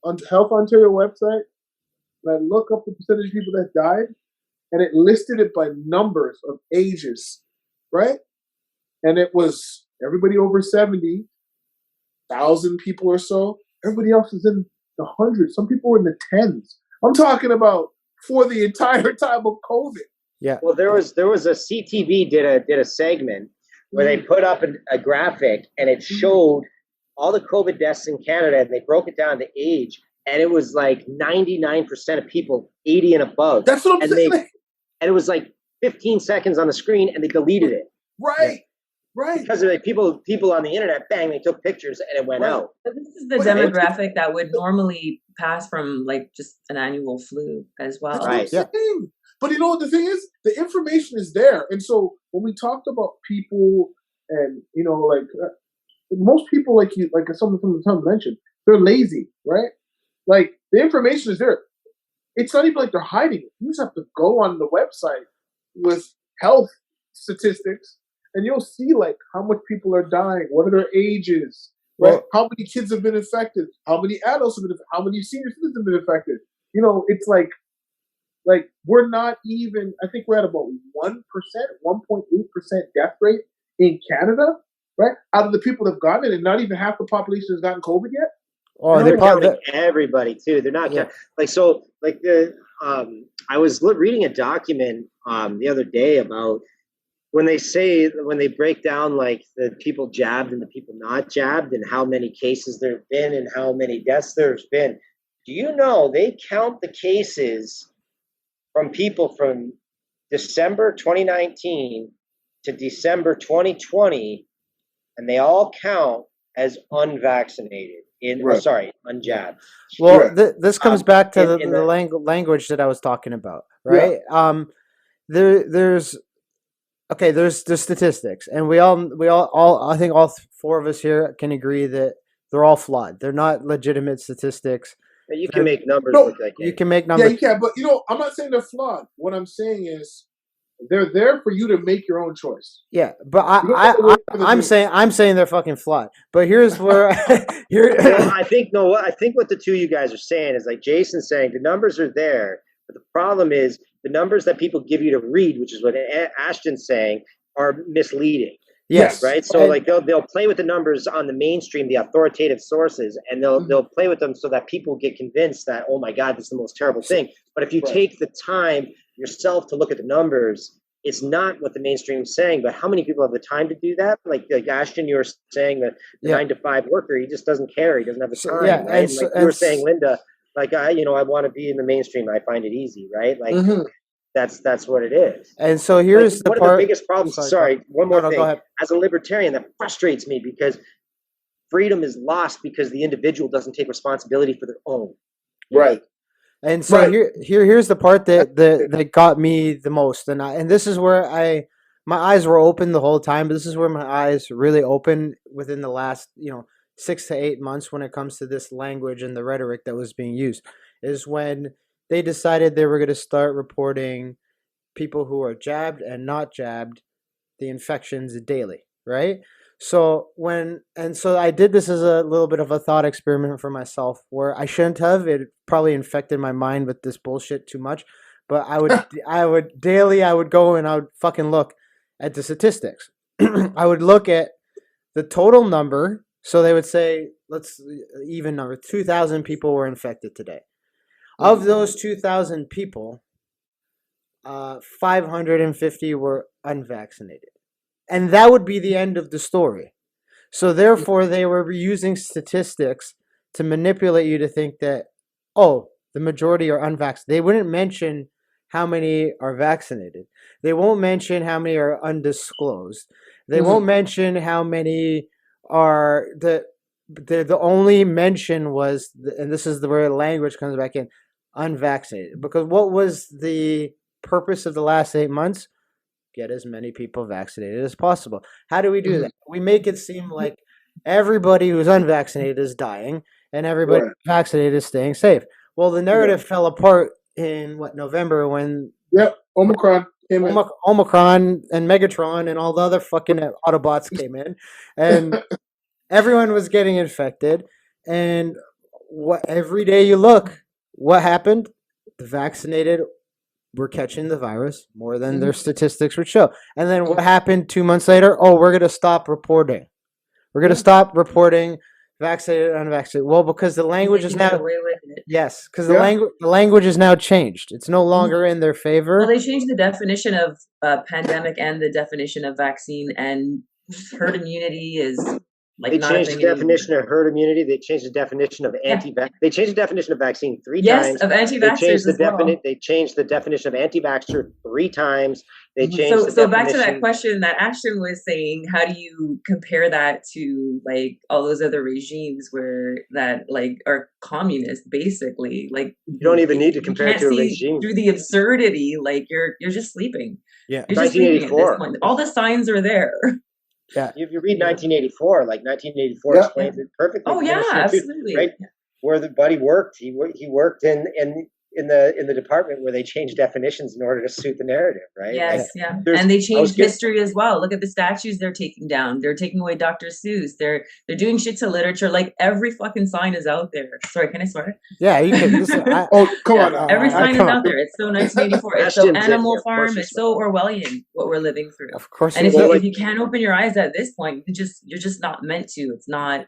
on Health Ontario website, and I look up the percentage of people that died, and it listed it by numbers of ages, right? And it was everybody over 70,000 people or so. Everybody else is in the hundreds. Some people were in the tens. I'm talking about for the entire time of COVID. Yeah. Well, there was a CTV did a segment where they put up a graphic and it showed all the COVID deaths in Canada, and they broke it down to age, and it was like 99% of people 80 and above. That's what I'm saying. And it was like 15 seconds on the screen, and they deleted it. Right. Right. Because of like people on the internet, bang, they took pictures and it went out. But this is the demographic that would normally pass from like just an annual flu as well. Right. Yeah. But you know what the thing is? The information is there. And so when we talked about people and, you know, like most people like someone from the time mentioned, they're lazy, right? Like the information is there. It's not even like they're hiding it. You just have to go on the website with health statistics, and you'll see like how much people are dying, what are their ages, right? Well, how many kids have been infected, how many adults have been infected, how many senior citizens have been infected. You know, it's like we're not even. I think we're at about 1%, 1.8% death rate in Canada, right? Out of the people that have gotten it, and not even half the population has gotten COVID yet. Oh, they're counting everybody too. They're not I was reading a document the other day about when they break down like the people jabbed and the people not jabbed and how many cases there have been and how many deaths there's been. Do you know they count the cases from people from December 2019 to December 2020, and they all count as unvaccinated. Unjabbed. Well, this comes back to the language that I was talking about, right? Yeah. There's statistics, and we all I think all four of us here can agree that they're all flawed. They're not legitimate statistics. You can make numbers look like you can make numbers. Yeah, you can, but you know, I'm not saying they're flawed. What I'm saying is they're there for you to make your own choice. Yeah, but I'm saying they're fucking flawed. But here's where I think what the two of you guys are saying is like Jason's saying the numbers are there, but the problem is the numbers that people give you to read, which is what Ashton's saying, are misleading. Yes. Right. So like they'll play with the numbers on the mainstream, the authoritative sources, and they'll play with them so that people get convinced that, oh my God, this is the most terrible thing. But if you take the time yourself to look at the numbers, it's not what the mainstream is saying. But how many people have the time to do that? Like Ashton, you were saying that the 9-to-5 worker, he just doesn't care. He doesn't have the time. Yeah, right? And like you were saying, Linda, like I want to be in the mainstream. I find it easy, right? Like. That's what it is. And so here's one of the biggest problems. One more thing. As a libertarian, that frustrates me because freedom is lost because the individual doesn't take responsibility for their own. Right. And so here's the part that got me the most, and this is where my eyes were open the whole time, but this is where my eyes really opened within the last 6 to 8 months when it comes to this language and the rhetoric that was being used, is when they decided they were going to start reporting people who are jabbed and not jabbed, the infections daily, right? So I did this as a little bit of a thought experiment for myself, where I shouldn't have. It probably infected my mind with this bullshit too much, but I would go and I would fucking look at the statistics. I would look at the total number. So they would say, let's even number, 2,000 people were infected today. Of those 2,000 people, 550 were unvaccinated. And that would be the end of the story. So therefore, they were using statistics to manipulate you to think that, the majority are unvaccinated. They wouldn't mention how many are vaccinated. They won't mention how many are undisclosed. They won't mention how many are the only mention was, and this is where language comes back in, unvaccinated. Because what was the purpose of the last 8 months? Get as many people vaccinated as possible. How do we do that? We make it seem like everybody who's unvaccinated is dying and everybody vaccinated is staying safe. Well, the narrative fell apart in November when Omicron came in. Omicron and Megatron and all the other fucking Autobots came in, and everyone was getting infected. And what every day you look, what happened? The vaccinated were catching the virus more than their statistics would show. And then what happened 2 months later? Oh, we're going to stop reporting. We're going to stop reporting vaccinated, unvaccinated. Well, because the language is now yes, because the language is now changed. It's no longer in their favor. Well, they changed the definition of pandemic and the definition of vaccine, and herd immunity is like they changed the definition of herd immunity. They changed the definition of They changed the definition of vaccine three times. Yes, of anti-vaxxers as well. They changed the definition of anti-vaxxer 3 times. They changed so back to that question that Ashton was saying, how do you compare that to like all those other regimes that like are communist basically? Like you don't even need to compare it to a regime. Through the absurdity, like you're just sleeping. Yeah. You're just sleeping at this point. All the signs are there. Yeah. If you read 1984, like 1984 explains it perfectly. Oh yeah, absolutely. Right? Where the buddy worked, he worked in the department where they changed definitions in order to suit the narrative, right? Yes, and they changed history as well. Look at the statues they're taking down. They're taking away Dr. Seuss. They're doing shit to literature. Like every fucking sign is out there. Sorry, can I swear? Yeah, you can. Listen, come on. Every sign is out there. It's so 1984. It's so Animal Farm. It's so Orwellian what we're living through. Of course. And if you can't open your eyes at this point, you're just not meant to. It's not